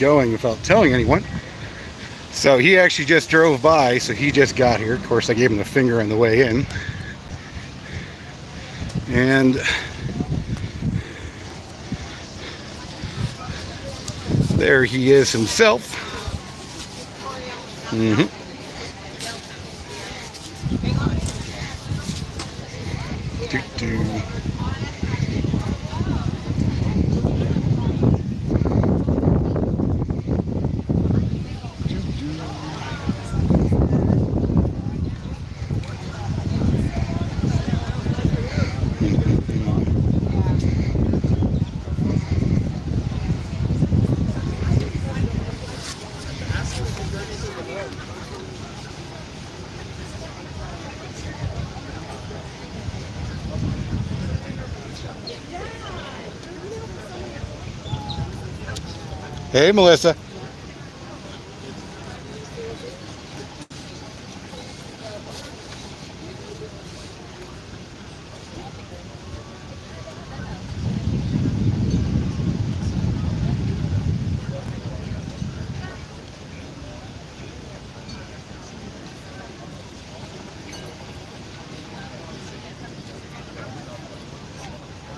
going without telling anyone. So he actually just drove by, so he just got here. Of course, I gave him the finger on the way in. And there he is himself. Doo-doo. Hey, Melissa.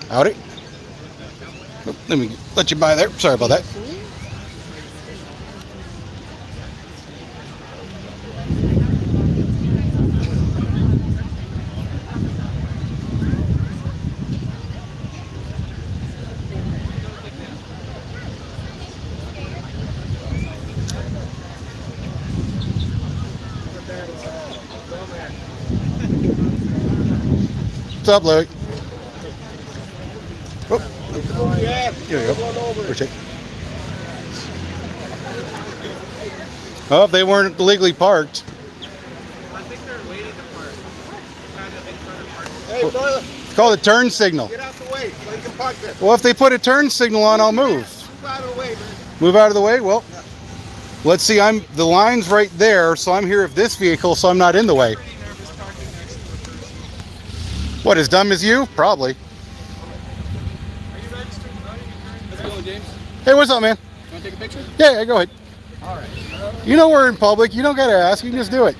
Howdy. Oop, let me let you by there. Sorry about that. What's up, Louie? Oh, here we go. Appreciate it. Oh, if they weren't illegally parked. I think they're waiting to park. Kind of in front of parking. Hey, brother. It's called a turn signal. Get out the way so you can park there. Well, if they put a turn signal on, I'll move. Move out of the way, man. Move out of the way? Well, let's see. The line's right there, so I'm here with this vehicle, so I'm not in the way. Pretty nervous parking next to the person. What, as dumb as you? Probably. Are you registered? How's it going, James? Hey, what's up, man? You want to take a picture? Yeah, go ahead. All right. You know we're in public. You don't got to ask. You can just do it.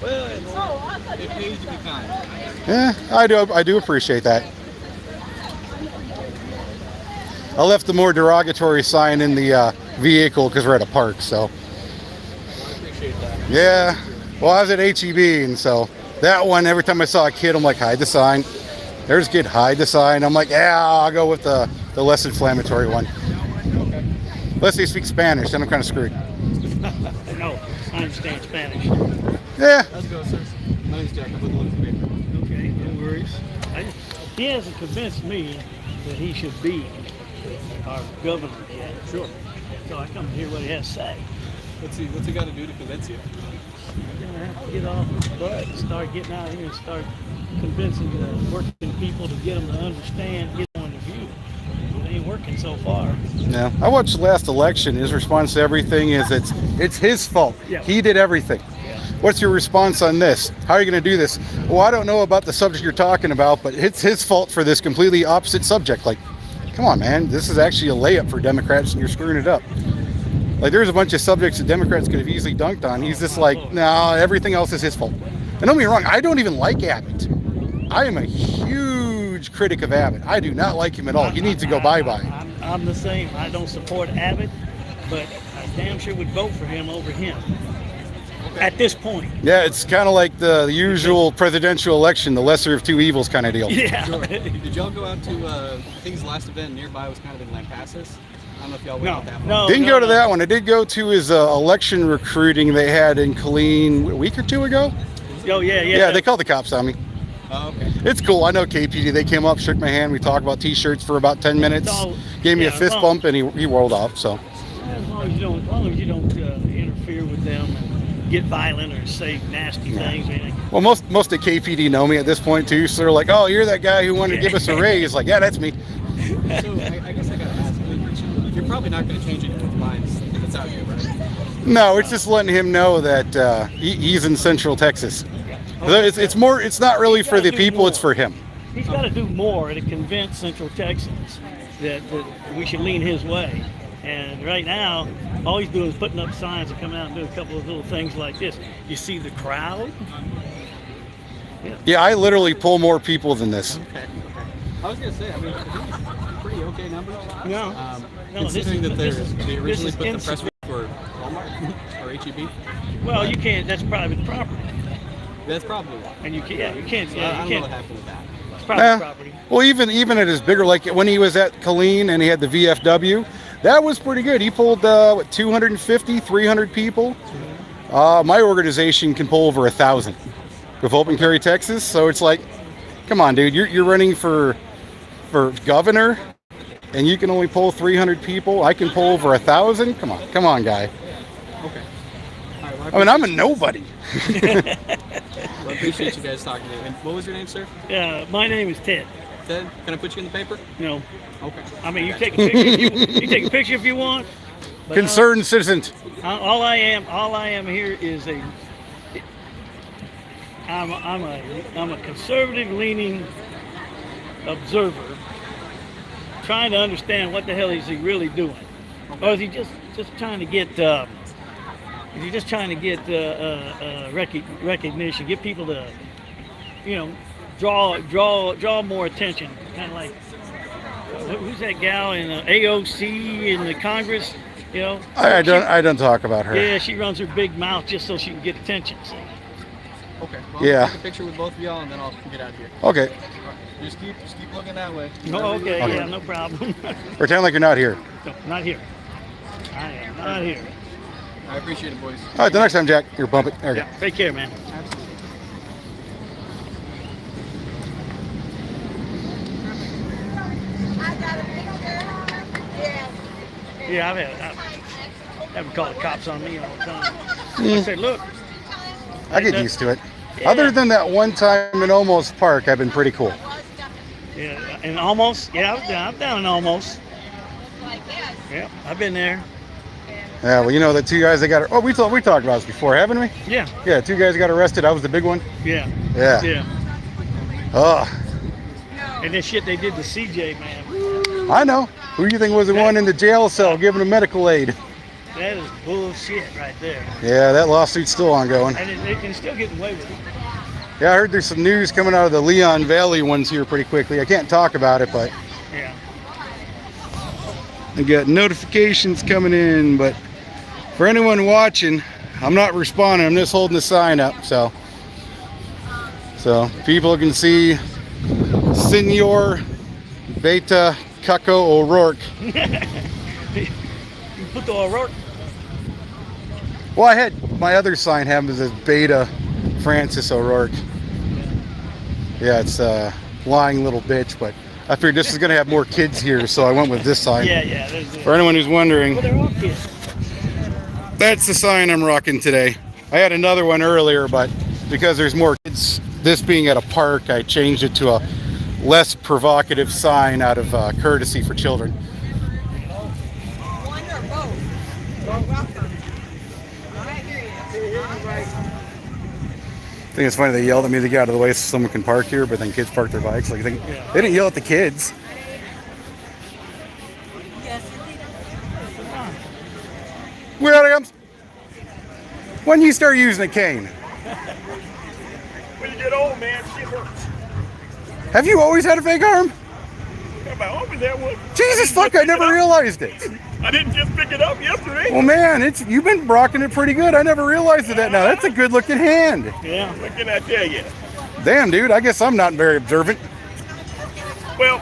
Well, it pays to be kind. Yeah, I do appreciate that. I left the more derogatory sign in the vehicle because we're at a park, so. I appreciate that. Yeah. Well, I was at HEB, and so that one, every time I saw a kid, I'm like, hide the sign. There's a kid, hide the sign. I'm like, yeah, I'll go with the less inflammatory one. Okay. Unless they speak Spanish, then I'm kind of screwed. No, I understand Spanish. Yeah. How's it going, sir? My name's Jack. I'm with the Local Paper. Okay, no worries. He hasn't convinced me that he should be our governor yet. Sure. So I come to hear what he has to say. What's he got to do to convince you? You're gonna have to get off his butt and start getting out here and start convincing the working people to get them to understand his point of view. It ain't working so far. Yeah. I watched the last election. His response to everything is it's his fault. Yeah. He did everything. Yeah. What's your response on this? How are you going to do this? Well, I don't know about the subject you're talking about, but it's his fault for this completely opposite subject. Like, come on, man. This is actually a layup for Democrats, and you're screwing it up. Like, there's a bunch of subjects that Democrats could have easily dunked on. He's just like, no, everything else is his fault. And don't get me wrong, I don't even like Abbott. I am a huge critic of Abbott. I do not like him at all. He needs to go bye-bye. I'm the same. I don't support Abbott, but I damn sure would vote for him over him. At this point. Yeah, it's kind of like the usual presidential election, the lesser of two evils kind of deal. Yeah. Sure. Did y'all go out to, I think his last event nearby was kind of in Lampasas? I don't know if y'all went out that far. No. Didn't go to that one. I did go to his election recruiting they had in Killeen a week or two ago. Oh, yeah. Yeah, they called the cops on me. Oh, okay. It's cool. I know KPD. They came up, shook my hand. We talked about T-shirts for about 10 minutes. Gave me a fist bump, and he rolled off. So. As long as you don't interfere with them and get violent or say nasty things. Well, most of KPD know me at this point too, so they're like, "Oh, you're that guy who wanted to give us a raise." Like, yeah, that's me. So I guess I got to ask. I mean, you're probably not going to change anyone's minds if it's out here, right? No, it's just letting him know that he's in Central Texas. It's not really for the people. It's for him. He's got to do more to convince Central Texans that we should lean his way. And right now, all he's doing is putting up signs and coming out and doing a couple of little things like this. You see the crowd? Yeah, I literally pull more people than this. Okay. I was gonna say, I mean, I think it's pretty okay numbers. No. Considering that they originally put the this press is release for Walmart or HEB. Well, you can't. That's private property, That's probably why. and you can't. Yeah, you can't. I Yeah, don't you know what can't. happened with that. It's private Yeah. property. Well, even at his bigger, like when he was at Killeen and he had the VFW, that was pretty good. He pulled 250, 300 people. My organization can pull over 1,000 with Open Carry Texas. So it's like, come on, dude, you're running for governor, and you can only pull 300 people. I can pull over 1,000. Come on, guy. Okay. All right, well, I mean, I'm a nobody. I appreciate you guys talking to me. And what was your name, sir? My name is Ted. Ted? Can I put you in the paper? No, Okay. I mean you take a picture. You take a picture if you want. But Concerned citizens. all I am here is I'm a conservative leaning observer, trying to understand what the hell is he really doing, or is he just trying to get recognition, get people to draw more attention, kind of like who's that gal in the AOC in the Congress, I don't talk about her. Yeah, she runs her big mouth just so she can get attention. So. Okay. Well, Yeah. I'll take a picture with both of y'all and then I'll get out of here. Okay. Just keep looking that way. Oh, okay, Okay. yeah, no problem. Pretend like you're not here. No, not here. I am not here. I appreciate it, boys. All right, the next time, Jack, you're bumping. There you go. Take care, man. Absolutely. Yeah, I've had call the cops on me all the time. I say, look, I get used to it. Yeah. Other than that one time in Almost Park, I've been pretty cool. yeah, and almost, yeah, I'm down in almost. Yeah, I've been there. Yeah, well, the two guys that got. Oh, we talked about this before, haven't we? Yeah, Yeah, two guys got arrested. I was the big one. yeah, Yeah. yeah. Oh, And this shit they did to CJ, man, I know. Who do you think was the one in the jail cell giving him medical aid? that is bullshit right there. Yeah, that lawsuit's still ongoing. And they can still get away with it. Yeah, I heard there's some news coming out of the Leon Valley ones here pretty quickly. I can't talk about it, but Yeah. I got notifications coming in. But for anyone watching, I'm not responding. I'm just holding the sign up, so people can see Senor Beto Cucko O'Rourke. You put the O'Rourke. Well, I had my other sign have him as Beta Francis O'Rourke. Yeah, it's a lying little bitch, but I figured this is going to have more kids here, so I went with this sign. Yeah. For anyone who's wondering, Well, they're all kids. that's the sign I'm rocking today. I had another one earlier, but because there's more kids, this being at a park, I changed it to a less provocative sign out of courtesy for children. One or both. You're welcome. I hear you. All right. I think it's funny they yelled at me to get out of the way so someone can park here, but then kids park their bikes. Like, they didn't yell at the kids. Williams, when you start using a cane? When you get old, man, shit hurts. Have you always had a fake arm? Have I always had one? Jesus fuck, I never realized it. I didn't just pick it up yesterday. Well, man, you've been rocking it pretty good. I never realized that. Now that's a good looking hand. Yeah. What can I tell you? Damn, dude, I guess I'm not very observant. Well,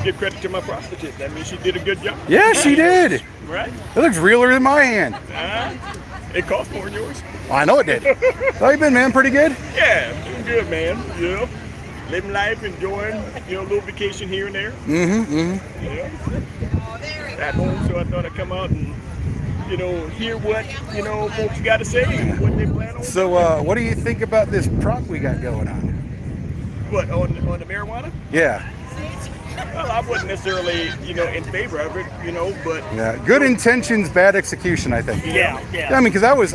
give credit to my prostitute. That means she did a good job. Yeah, she did. Right? It looks realer than my hand. It cost more than yours. I know it did. How you been, man? Pretty good? Yeah, doing good, man. Living life, enjoying, a little vacation here and there. At home, so I thought I'd come out and, hear what, folks got to say and what they plan on. So, what do you think about this prop we got going on? What, on the marijuana? Yeah. Well, I wasn't necessarily, in favor of it, but Yeah. Good intentions, bad execution, I think. Yeah. I mean, because I was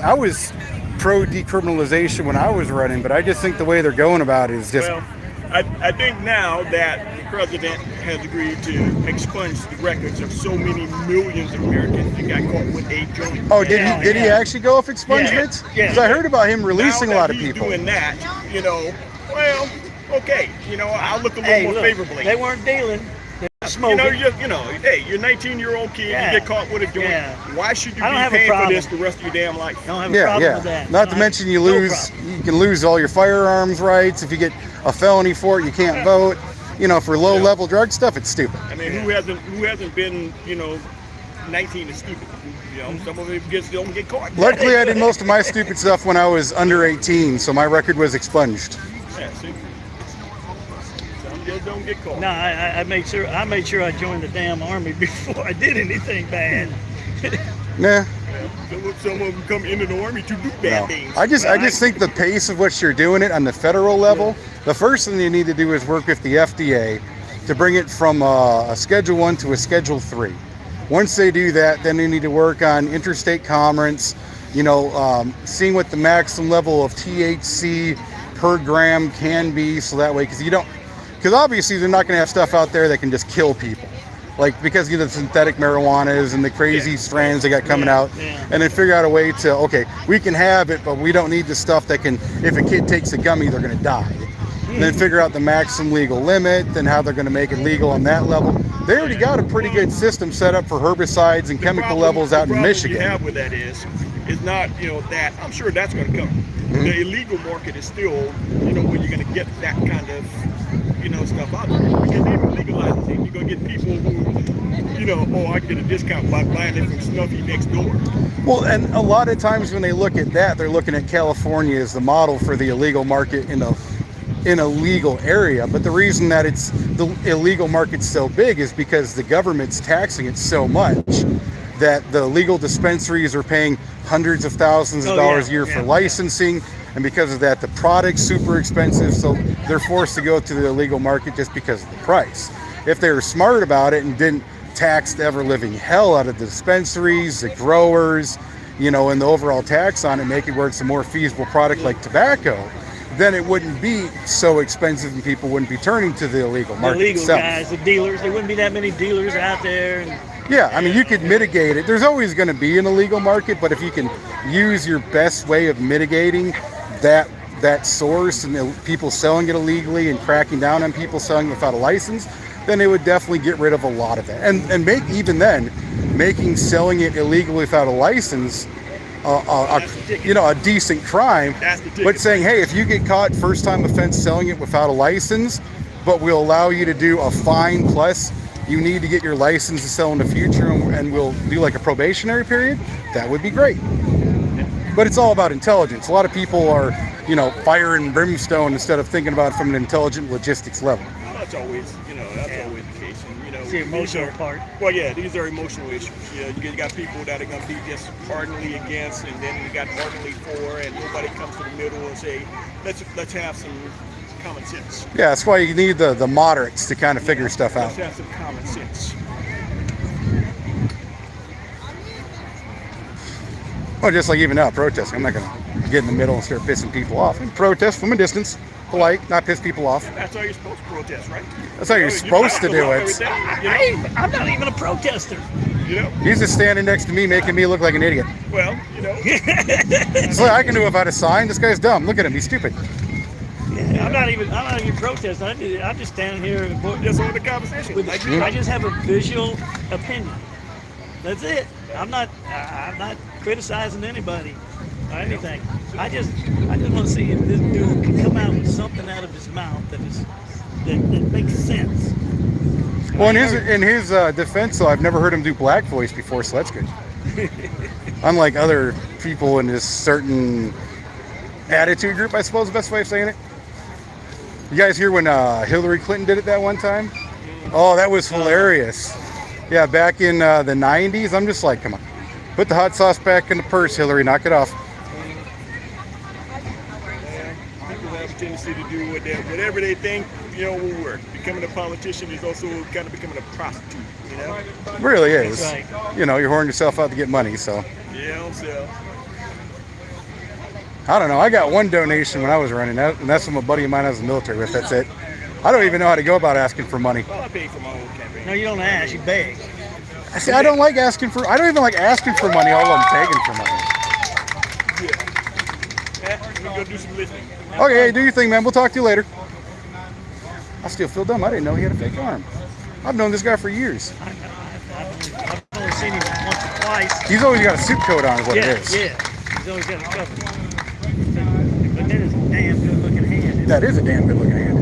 pro decriminalization when I was running, but I just think the way they're going about it is just I think now that the president has agreed to expunge the records of so many millions of Americans that got caught with a joint. Oh, did he actually go off expungements? Yeah. Because I heard about him releasing Now a lot that of he's people. doing that, well, okay, I'll look a little more favorably. They weren't dealing. They were smoking. Hey, you're a 19-year-old kid, Yeah. you get caught with a joint. Yeah. Why should you I don't be have a paying for problem. this the rest of your damn life? I don't have a problem with that. Not to mention you can lose all your firearms rights if you get a felony for it. You can't vote. For low-level drug stuff, it's stupid. I mean, who hasn't been 19 is stupid. Some of them don't get caught. Luckily, I did most of my stupid stuff when I was under 18, so my record was expunged. Yeah, see? Some just don't get caught. No, I made sure I joined the damn army before I did anything bad. Nah. Some of them come into the army to do bad things. I just think the pace of what you're doing it on the federal level, the first thing you need to do is work with the FDA to bring it from a Schedule 1 to a Schedule 3. Once they do that, then they need to work on interstate commerce, seeing what the maximum level of THC per gram can be, so that way, because obviously they're not going to have stuff out there that can just kill people. Like, because the synthetic marijuanas and the crazy strands they got coming out, and then figure out a way to, okay, we can have it, but we don't need the stuff that can, if a kid takes a gummy, they're going to die. And then figure out the maximum legal limit, and how they're going to make it legal on that level. They already got a pretty good system set up for herbicides and chemical levels out in Michigan. The problem you have with that is not, that, I'm sure that's going to come. Mm-hmm. The illegal market is still, where you're going to get that kind of, stuff out there. Because even legalizing things, you're going to get people who, I can get a discount by buying it from Snuffy next door. Well, and a lot of times when they look at that, they're looking at California as the model for the illegal market in a legal area. But the reason that the illegal market's so big is because the government's taxing it so much that the legal dispensaries are paying hundreds of thousands of dollars a year for licensing. And because of that, the product's super expensive, so they're forced to go to the illegal market just because of the price. If they were smart about it and didn't tax the ever-living hell out of the dispensaries, the growers, and the overall tax on it, make it where it's a more feasible product like tobacco, then it wouldn't be so expensive and people wouldn't be turning to the illegal market The illegal itself. guys, the dealers, there wouldn't be that many dealers out there. Yeah, I mean, you could mitigate it. There's always going to be an illegal market, but if you can use your best way of mitigating that source and the people selling it illegally and cracking down on people selling it without a license, then it would definitely get rid of a lot of that. And making selling it illegally without a license a decent crime. But saying, hey, if you get caught first time offense selling it without a license, but we'll allow you to do a fine plus you need to get your license to sell in the future, and we'll do like a probationary period, that would be great. But it's all about intelligence. A lot of people are, fire and brimstone instead of thinking about it from an intelligent logistics level. Well, that's always the case. And, It's the emotional part. Well, yeah, these are emotional issues. You got people that are going to be just ardently against, and then you got ardently for, and nobody comes to the middle and say, let's have some common sense. Yeah, that's why you need the moderates to kind of figure stuff out. Let's have some common sense. Well, just like even now, protesting. I'm not going to get in the middle and start pissing people off. And protest from a distance, polite, not piss people off. That's how you're supposed to protest, right? That's how you're supposed to do it. I'm not even a protester. He's just standing next to me, making me look like an idiot. Well, So I can do it without a sign. This guy's dumb. Look at him. He's stupid. I'm not even protesting. I'm just standing here just on the conversation. I just have a visual opinion. That's it. I'm not criticizing anybody or anything. I just want to see if this dude can come out with something out of his mouth that makes sense. Well, in his defense, though, I've never heard him do black voice before, so that's good. Unlike other people in this certain attitude group, I suppose is the best way of saying it. You guys hear when Hillary Clinton did it that one time? Oh, that was hilarious. Yeah, back in the 90s, I'm just like, come on. Put the hot sauce back in the purse, Hillary. Knock it off. People have a tendency to do whatever they think, will work. Becoming a politician is also kind of becoming a prostitute, It really is. That's right. You're whoring yourself out to get money, so. Yeah, so. I don't know. I got one donation when I was running, and that's from a buddy of mine I was in the military with. That's it. I don't even know how to go about asking for money. Well, I paid for my own campaign. No, you don't ask. You beg. See, I don't like asking for. I don't even like asking for money. All I'm begging for money. We're gonna do some listening. Okay, hey, do your thing, man. We'll talk to you later. I still feel dumb. I didn't know he had a fake arm. I've known this guy for years. I've only seen him once or twice. He's always got a suit coat on, is what it is. Yeah. He's always got a cover. But that is a damn good looking hand. That is a damn good looking hand.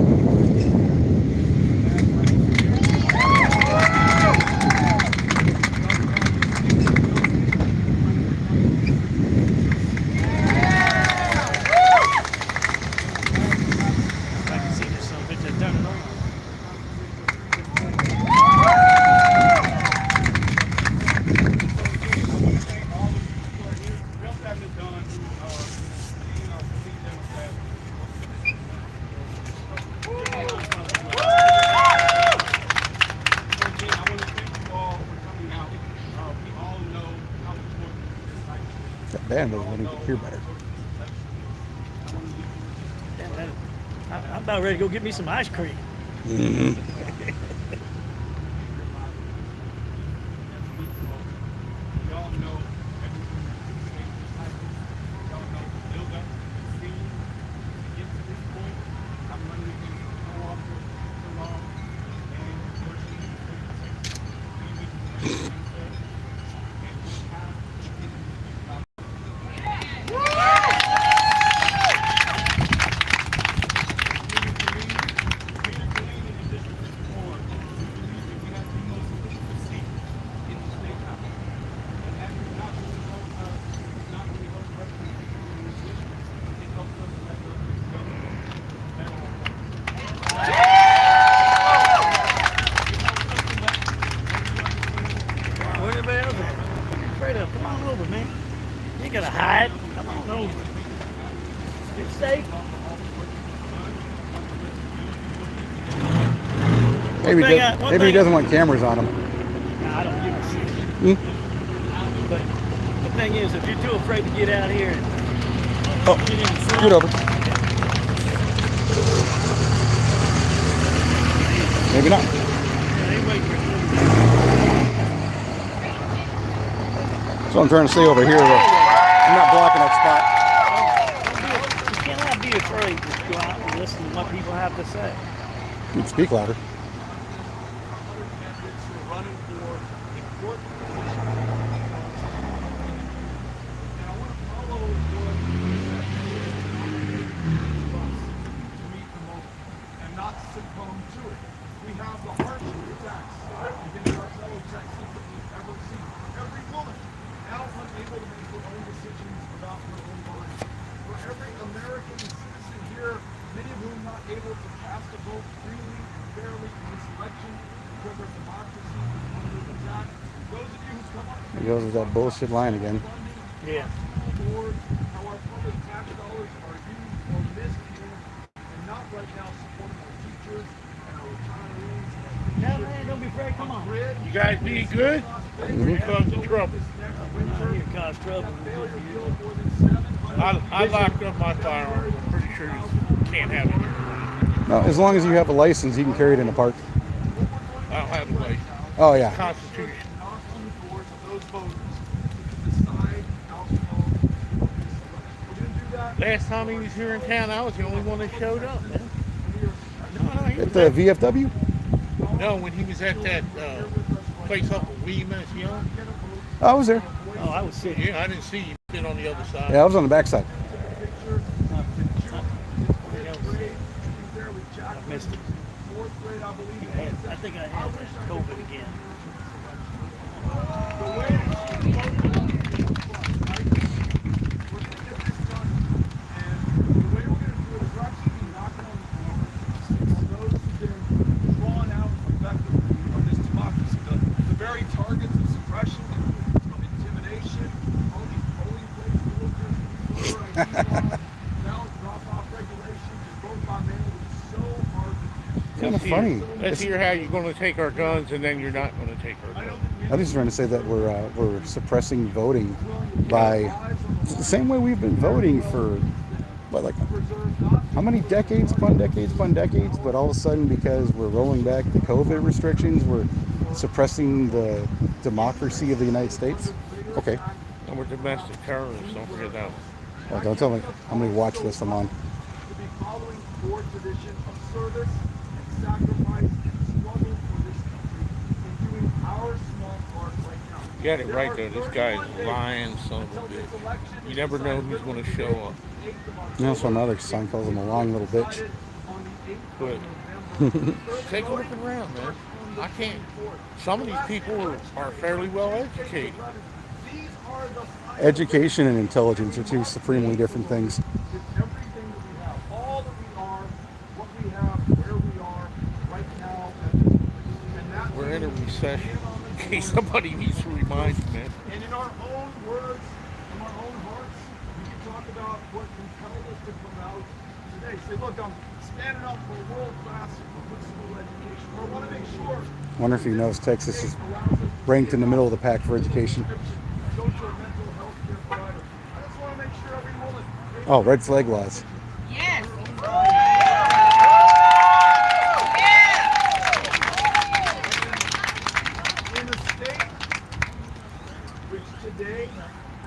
I can see this son of a bitch that done it on. That band doesn't let me hear better. I'm about ready to go get me some ice cream. Mm-hmm. Where's everybody else at? Straight up. Come on over, man. You ain't gotta hide. Come on over. It's safe. Maybe, maybe he doesn't want cameras on him. Nah, I don't give a shit. Hmm? But the thing is, if you're too afraid to get out here and get in the front, Scoot over. Maybe not. they wait for you. So I'm trying to stay over here. I'm not blocking that You cannot be afraid to go out and listen to what people have to say. spot. You can speak louder. Running for important positions. And I want to follow what to meet the moment and not succumb to it. We have the harshest attacks against our fellow Texans that we've ever seen. Every woman now unable to make her own decisions about her own body. For every American citizen here, many of whom not able to cast a vote freely and fairly in this election because our democracy is under attack. Those of you who come up He goes with that bullshit line again. Yeah. board, how our public tax dollars are used or misused, and not right now supporting our teachers and our retirees. No, man, don't be afraid. Come on. You guys be good? Here comes the trouble. We're not here to cause trouble. I locked up my firearms. I'm pretty sure you can't have it here. No, as long as you have a license, you can carry it in the park. I don't have the way. Oh yeah. Constitution. Knock on the doors of those voters to decide alcohol. We're going to do that. Last time he was here in town, I was the only one that showed up, man. No, he At was the VFW? No, when he was at that place up in Williams, Oh, I was there. Oh, I was sitting. Yeah, I didn't see you. Been on the other side. Yeah, I was on the backside. I missed it. I think I had COVID again. Kind of funny. Let's hear how you're going to take our guns, and then you're not going to take our guns. I'm just trying to say that we're suppressing voting by the same way we've been voting for what, like how many decades upon decades upon decades, but all of a sudden, because we're rolling back the COVID restrictions, we're suppressing the democracy of the United States. Okay. And we're domestic terrorists. Don't forget that. Well, don't tell me how many watch lists I'm on. To be following your tradition of service and sacrifice and struggle for this country and doing our small part right now. You got it right though. This guy's lying, son of a bitch. You never know who's going to show up. That's why my other son calls him a lying little bitch. But take a look around, man. I can't. Some of these people are fairly well educated. Education and intelligence are two supremely different things. Everything that we have, all that we are, what we have, where we are right now, and that We're in a recession. In case somebody needs to remind you, man. and in our own words, from our own hearts, we can talk about what compelled us to come out today. Say, look, I'm standing up for a world-class public school education. Or I want to make sure Wonder if he knows Texas is ranked in the middle of the pack for education. go to a mental health care provider. I just want to make sure every woman Oh, red flag laws. Yes. in a state which today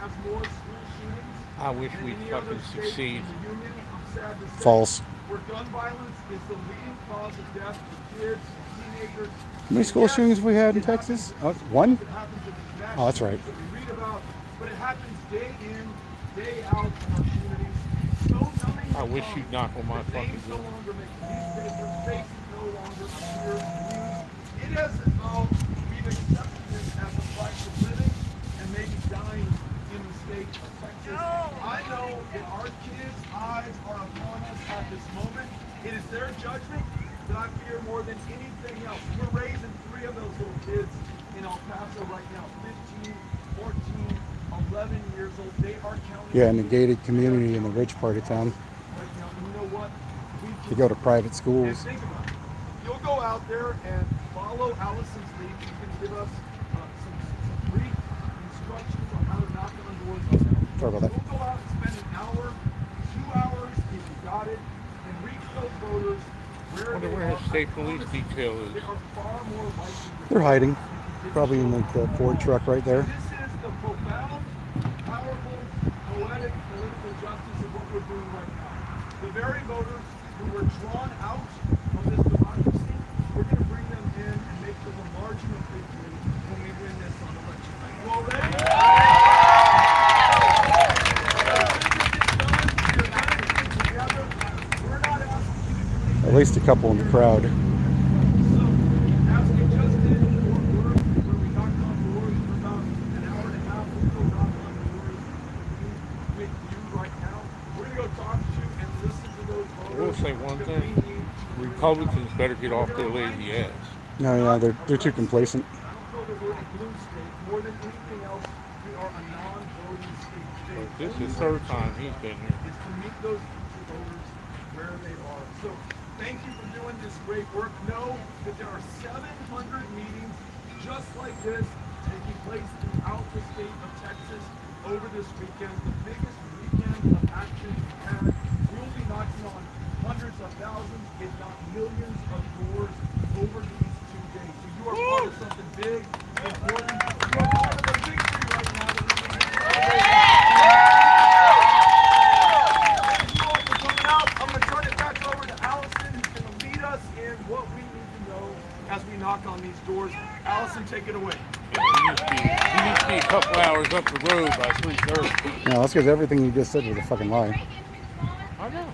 has more school shootings I wish than we'd any other fucking state succeed. in the union, I'm sad to say, False. where gun violence is the leading cause of death for kids, teenagers. How many school shootings have we had in Texas? One? It happens in these mass Oh, that's right. shootings that we read about, but it happens day in, day out in our communities. So numbing I wish you'd knock on my fucking names no door. longer make newspapers, faces no longer appear in the news. It is as though we've accepted this as a price of living and maybe dying in the state of Texas. I know that our kids' eyes are upon us at this moment. It is their judgment that I fear more than anything else. We're raising 3 of those little kids in El Paso right now, 15, 14, 11 years old. They are counting. Yeah, in the gated community in the rich part of town. Right now, and you know what? They go to private And schools. think about it. You'll go out there and follow Allison's lead. She's going to give us some brief instructions on how to knock on doors right now. Sorry about that. We'll go out and spend an hour, 2 hours, if you got it, and reach those voters where Wonder they where are. his state police detail They is. are far more likely to They're hiding. Probably in like the Ford truck right there. This is the profound, powerful, poetic political justice of what we're doing right now. The very voters who were drawn out of this democracy, we're going to bring them in and make them a margin of victory when we win this on election night. You all ready? We're not asking you to do anything. At least a couple in the crowd. So, as we just did in Fort Worth, where we knocked on doors for about an hour and a half, we'll go knock on doors with you right now. We're going to go talk to you and listen to those voters. I will say one that thing. we need. Republicans better get off their lazy ass. No, yeah, they're too complacent. I don't know that we're a blue state. More than anything else, we are a non-voting state. But this is the third time he's been here. Is to meet those future voters where they are. So thank you for doing this great work. Know that there are 700 meetings just like this taking place throughout the state of Texas over this weekend. The biggest weekend of action we've had. We'll be knocking on hundreds of thousands, if not millions of doors over these 2 days. So you are part of something big, important. You are part of a victory right now that we can Thank you all for coming out. I'm going to turn it back over to Allison, who's going to lead us in what we need to know as we knock on these doors. Allison, take it away. He needs to be a couple hours up the road by 3:30. No, that's because everything you just said was a fucking lie. I know.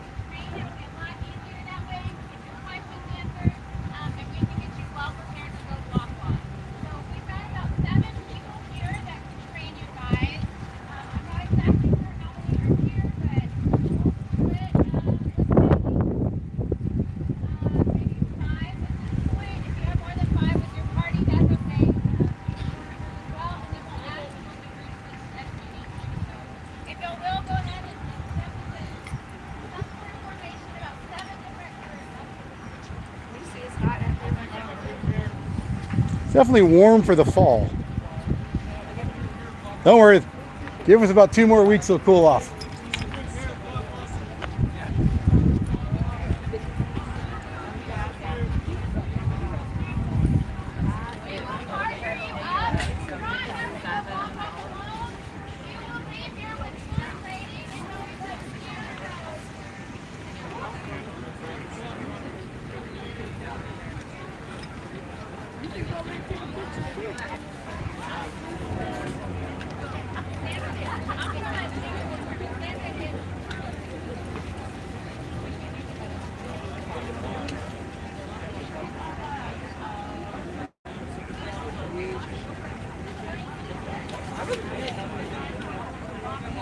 It's definitely warm for the fall. Don't worry. Give us about 2 more weeks, it'll cool off.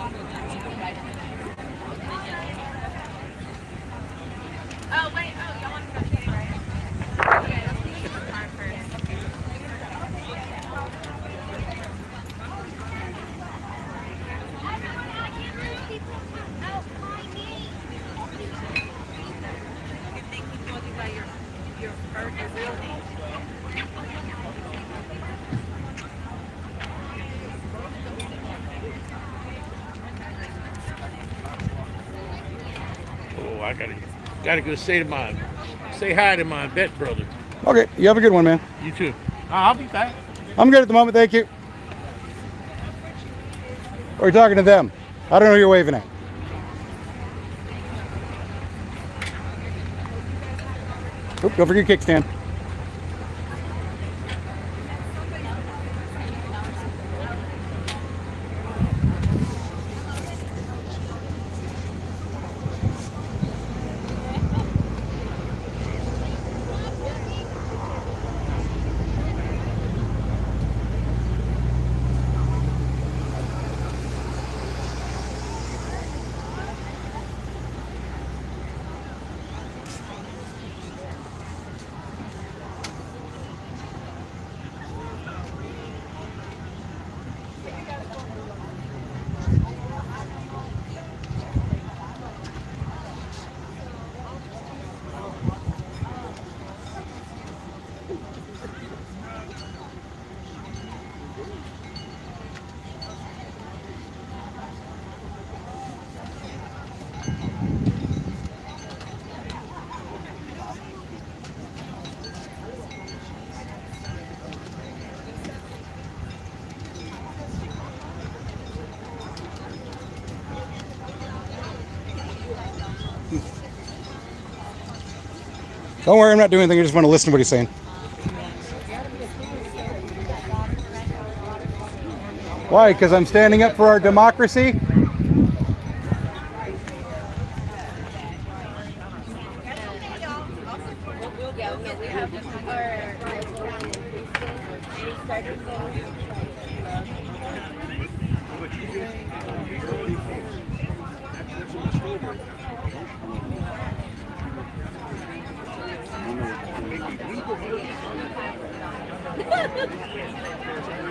Oh, wait. Oh, y'all want to go to the right? Okay, let's do the car first. Everyone, I can't really see out my knee. You think he calls you by your real name? Oh, I gotta go say hi to my vet brother. Okay, you have a good one, man. You too. I'll be back. I'm good at the moment, thank you. Or you're talking to them. I don't know who you're waving at. Oop, don't forget your kickstand. Don't worry, I'm not doing anything. I just want to listen to what he's saying. Why? Because I'm standing up for our democracy?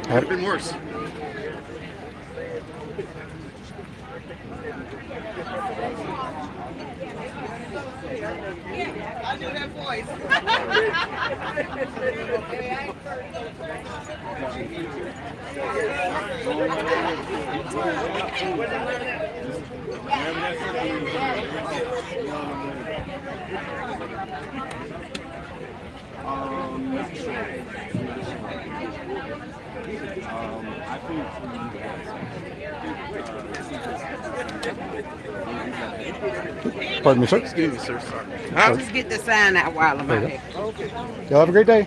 Could have been worse. I knew that voice. Pardon me, sir. Excuse me, sir. Sorry. I'll just get the sign out while I'm out here. Y'all have a great day.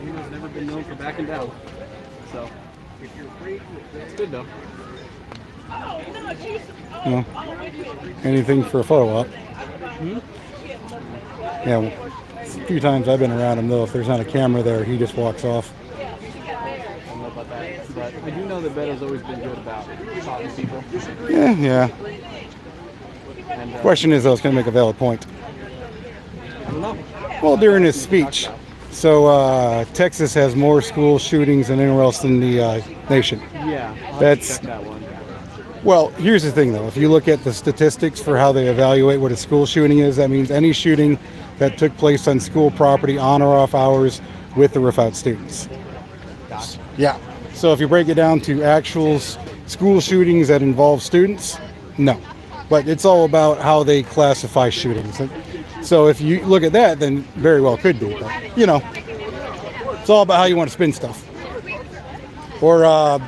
He's never been known for backing down. So, it's good though. You know, anything for a photo op. Yeah, well, a few times I've been around him though. If there's not a camera there, he just walks off. I don't know about that, but I do know that Beto's always been good about talking to people. Yeah. And, Question is, though, it's going to make a valid point. I don't know. Well, during his speech, so Texas has more school shootings than anywhere else in the nation. Yeah, I'll have That's- to check that one. Well, here's the thing, though. If you look at the statistics for how they evaluate what a school shooting is, that means any shooting that took place on school property on or off hours with or without students. Gotcha. Yeah. So if you break it down to actual school shootings that involve students, no. But it's all about how they classify shootings. So if you look at that, then very well could be. But, you know, it's all about how you want to spin stuff. Or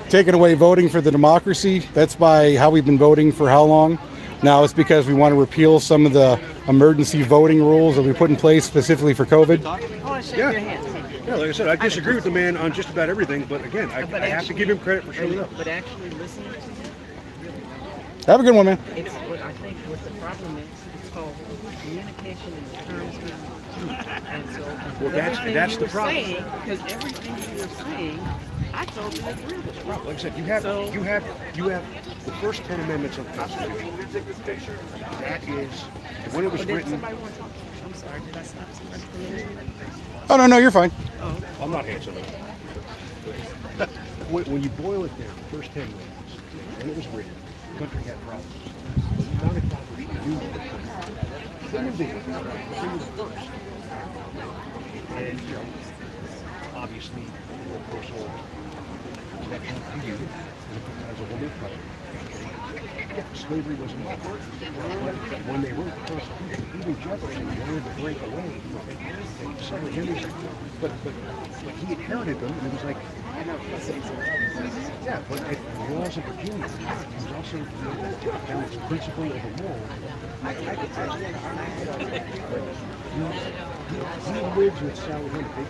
taking away voting for the democracy. That's by how we've been voting for how long? Now it's because we want to repeal some of the emergency voting rules that we put in place specifically for COVID. Yeah. Yeah, like I said, I disagree with the man on just about everything, but again, I have to give him credit for showing up. But actually listening to him, Have a good one, man. it's what I think what the problem is. It's called communication in terms of and so Well, that's the problem. Because everything you were saying, I totally agree with you. Like I said, you have the first 10 amendments of the Constitution. That is when it was But then written. somebody wants to talk. I'm sorry, did I stop somebody from listening? Oh, no, you're fine. I'm not handsome. When you boil it down, the first 10 amendments, when it was written, the country had problems. The founding fathers knew that they knew they were the first. And, you know, obviously, of course, connection to you as a woman. Yeah, slavery was involved. But when they wrote the Constitution, even Jefferson wanted to break away from it. And some of him, but he inherited them, and it was like, yeah, but at the laws of Virginia, he was also there was principle of the law. He lives with Sally Henry.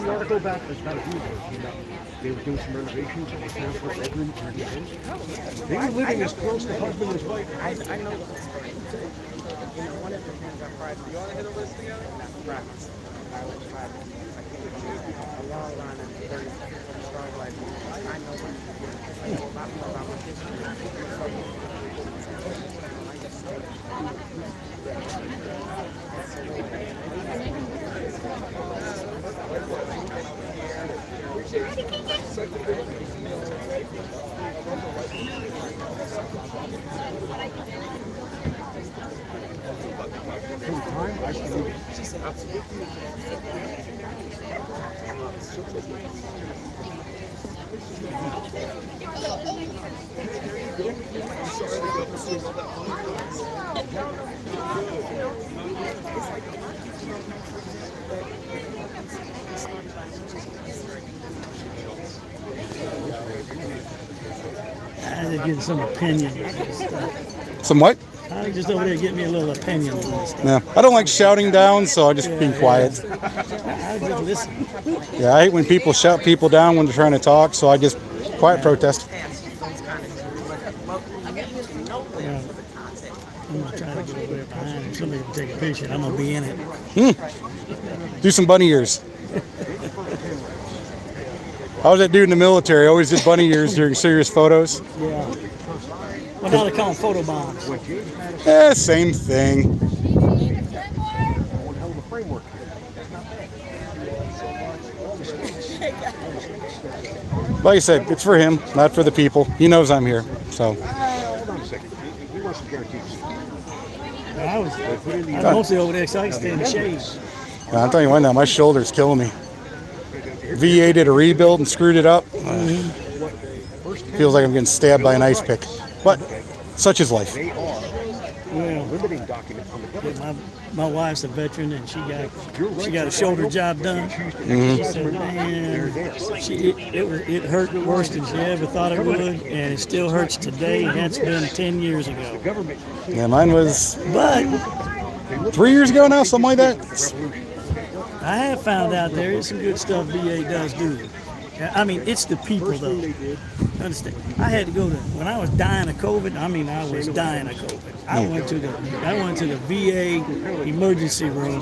The article about this about a year ago came out. They were doing some renovations and they found her bedroom for the house. They were living as close to husband and wife. I know the whole story. You know, one of the things I pride myself. You want to hit a list together? Not pride myself. I always try to. A long line of 30 strong life. I know what I know a lot more about my history. I just getting some opinion on this stuff. Some what? I was just over there getting me a little opinion on this stuff. No, I don't like shouting down, so I just be quiet. I just listen. Yeah, I hate when people shout people down when they're trying to talk, so I just quiet protest. Yeah. I'm gonna try to get over there behind him. Somebody can take a picture. I'm gonna be in it. Do some bunny ears. I was that dude in the military. I always did bunny ears during serious photos. Yeah. Well, now they call them photo bombs. Same thing. One hell of a framework. Like I said, it's for him, not for the people. He knows I'm here, so. Hold on a second. He wants to guarantee you. I'm mostly over there so I can stay in the shade. I'm telling you what now, my shoulder's killing me. VA did a rebuild and screwed it up. Feels like I'm getting stabbed by an ice pick. But such is life. They are Yeah. limiting documents from the government. My wife's a veteran and she got a shoulder job done. She said, man, it hurt worse than she ever thought it would, and it still hurts today. And that's been 10 years ago. Government. Yeah, mine was But 3 years ago now, something like that. I have found out there is some good stuff VA does do. I mean, it's the people, though. Understand? I had to go to when I was dying of COVID. I mean, I was dying of COVID. I went to the VA emergency room.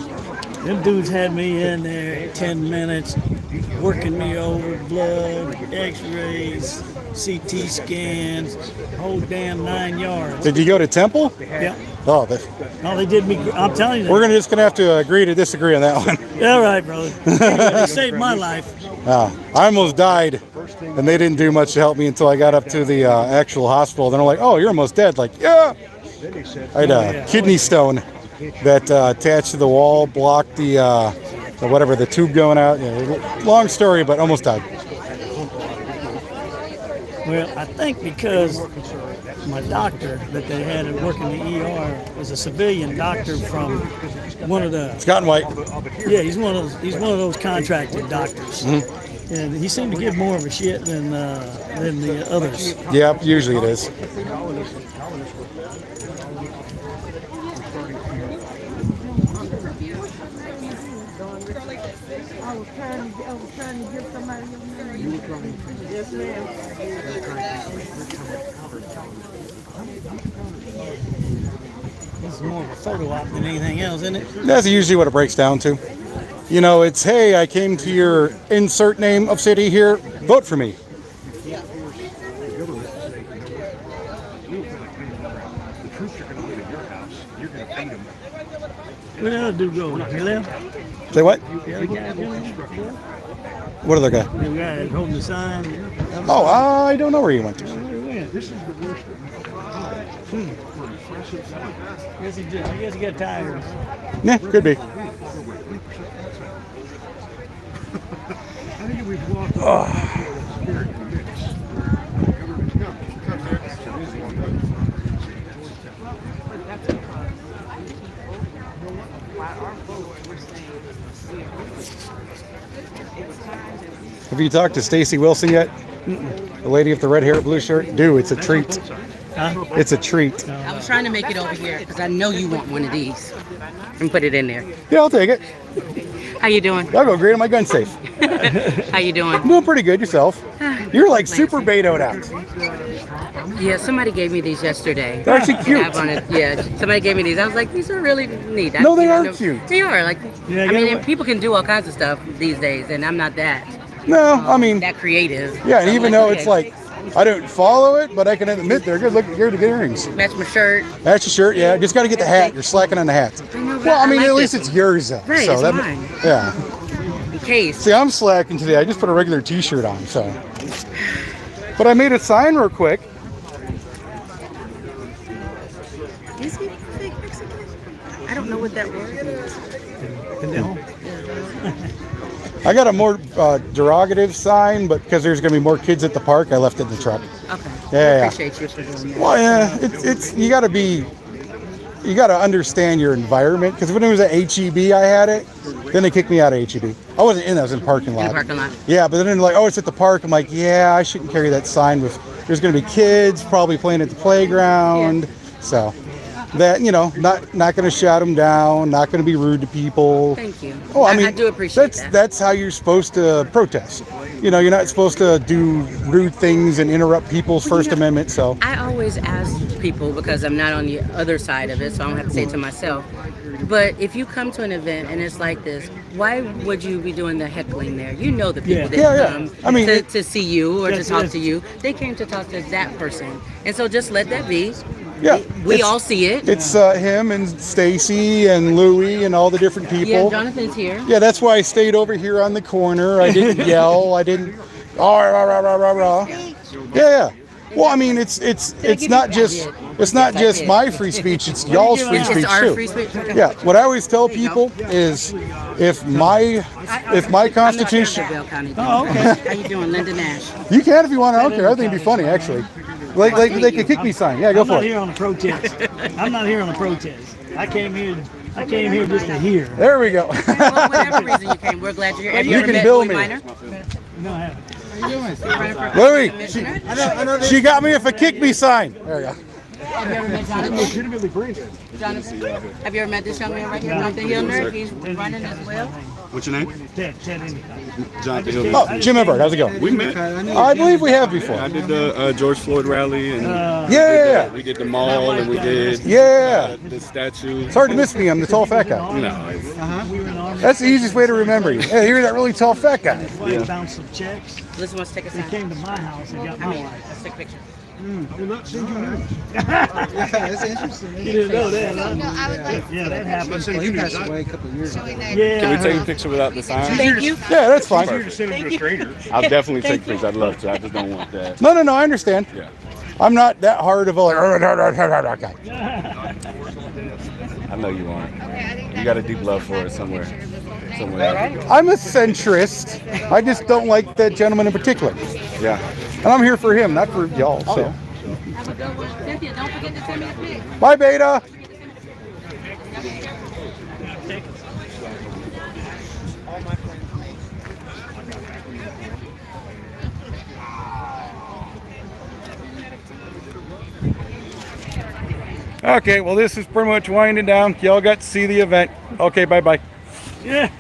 Them dudes had me in there 10 minutes, working me over, blood, X-rays, CT scans, whole damn 9 yards. Did you go to Temple? Yeah. Oh, No, they did me. I'm telling you. we're just gonna have to agree to disagree on that one. All right, brother. They saved my life. I almost died, and they didn't do much to help me until I got up to the actual hospital. Then they're like, "Oh, you're almost dead." Like, yeah. I had a kidney stone that attached to the wall, blocked the whatever, the tube going out. Yeah, long story, but almost died. Well, I think because my doctor that they had at work in the ER was a civilian doctor from one of the. Scott and White. Yeah, he's one of those contracted doctors. Mm-hmm. And he seemed to give more of a shit than the others. Yep, usually it is. I was trying to give somebody your name. Yes, ma'am. This is more of a photo op than anything else, isn't it? That's usually what it breaks down to. You know, it's, hey, I came to your insert name of city here, vote for me. The troops are going to live in your house. You're going to feed them. Where the other dude go? He left? Say what? The other guy going? What other guy? The guy that's holding the sign. Oh, I don't know where he went to. This is the worst. I guess he got tired. Yeah, could be. I think we've lost the spirit in the mix. Government's Have you talked to Stacy Wilson yet? The lady with the red hair, blue shirt? Dude, it's a treat. Huh? It's a treat. I was trying to make it over here because I know you want one of these. And put it in there. Yeah, I'll take it. How you doing? I'll go great on my gun safe. How you doing? Doing pretty good yourself. You're like super Beto'd out. Yeah, somebody gave me these yesterday. They're actually cute. I wanted, yeah, somebody gave me these. I was like, these are really neat. No, they are know, cute. They are. Like, Yeah, I you mean, know and what? people can do all kinds of stuff these days, and I'm not that. No, I mean, that creative. yeah, and So I'm even like, though okay, it's like, I don't follow it, but I can admit they're good looking, good earrings. match my shirt. That's your shirt, yeah. Just got to get the hat. You're slacking on the hat. I know, but Well, I mean, like at least this it's yours, though. Right, so it's that, mine. Yeah. In case. See, I'm slacking today. I just put a regular T-shirt on, so. But I made a sign real quick. Is he fake Mexican? I don't know what that word is. I got a more derogative sign, but because there's going to be more kids at the park, I left it in the truck. Okay. Yeah. I appreciate you for doing that. Well, yeah, it's you got to understand your environment. Because when it was at HEB, I had it. Then they kicked me out of HEB. I wasn't in. I was in the parking lot. In the parking lot. Yeah, but then they're like, oh, it's at the park. I'm like, yeah, I shouldn't carry that sign with. There's going to be kids probably playing at the playground. So that, you know, not going to shout them down. Not going to be rude to people. Thank you. Oh, I mean, I do appreciate that. That's how you're supposed to protest. You know, you're not supposed to do rude things and interrupt people's First Amendment. So I always ask people, because I'm not on the other side of it, so I don't have to say it to myself. But if you come to an event and it's like this, why would you be doing the heckling there? You know the people that Yeah. come I mean, to see you or to Yes, talk yes. to you. They came to talk to that person. And so just let that be. yeah, We it's- all see it. It's him and Stacy and Louie and all the different people. Yeah, Jonathan's here. Yeah, that's why I stayed over here on the corner. I didn't yell. I didn't. Rah, rah, rah, rah, rah, rah. Yeah. Well, I mean, it's not just my free speech. It's y'all's free speech It's our too. free speech. Yeah. What I always tell people is, if my Constitution, I'm not County. Oh, okay. How you doing, Linda Nash? you can if you want. I don't care. I think it'd be funny actually. Like they could kick me sign. Yeah, go I'm for not it. here on a protest. I'm not here on a protest. I came here just to hear. There we go. Well, whatever reason you came, we're glad you're here. Have you You ever can met bill Louis me. Minor? No, I haven't. Louie, she got me if a kick me sign. There we go. Have you ever met Jonathan? legitimately brain dead. Jonathan? Have you ever met this young man right here, Jonathan Hillner? He's running as well. What's your name? Ted anything. Jonathan Hill. Oh, Jim Everett. How's it going? We met. I believe we have before. I did the George Floyd rally, and Yeah. we did the mall, and we did Yeah. the statue. It's hard to miss me. I'm the tall fat guy. No, it's, That's the easiest way to remember you. Hey, you're that really tall fat guy. He bounced some checks. Listen wants to take a He sign. came to my house and got my wife. Let's take a picture. That's interesting. You didn't know that, huh? No, I would like Yeah, that happened. Well, he passed away a couple of years ago. showing that. Yeah. can we take a picture without the sign? Thank you. Yeah, that's fine. Just send them to a stranger. I'll definitely take pictures. I'd love to. I just don't want that. No, I understand. Yeah. I'm not that hard of a like. guy. I know you aren't. You got a deep love for it somewhere. Somewhere. I'm a centrist. I just don't like that gentleman in particular. Yeah. And I'm here for him, not for y'all. So. Have a good one. Cynthia, don't forget to send me a pic. Bye, Beta. Okay, well, this is pretty much winding down. Y'all got to see the event. Okay, bye-bye. Yeah.